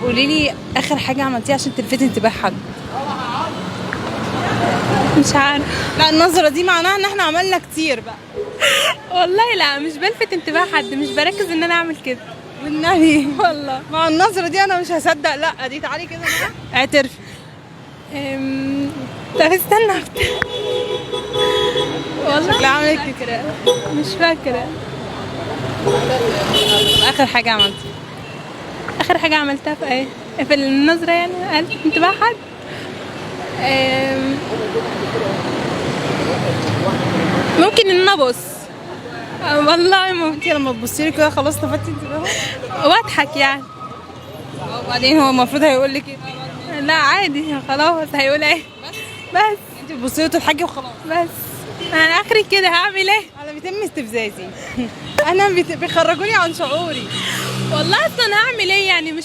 قولي لي اخر حاجه عملتيها عشان تلفتي انتباه حد. مش عارف. لا النظره دي معناها ان احنا عملنا كتير بقى. والله لا، مش بلفت انتباه حد، مش بركز ان انا اعمل كده. والنبي والله. مع النظره دي انا مش هصدق. لا دي تعالي كده بقى اعترفي. طب استنى والله شكلها عملت مش كده. فاكرة. مش فاكرة. اخر حاجه عملتيها. اخر حاجة عملتها في ايه؟ في النظرة يعني قلت انتباه حد. ممكن ان انا ابص. والله ممكن. انت لما تبصي لي كده خلاص لفتي انتباهه. واضحك يعني. وبعدين هو المفروض هيقول لك ايه؟ لا عادي خلاص، هيقول ايه؟ بس. انت بتبصي له تضحكي وخلاص. بس انا اخري كده هعمل ايه؟ انا بيتم استفزازي. انا بيخرجوني عن شعوري. والله اصلا هعمل ايه يعني؟ مش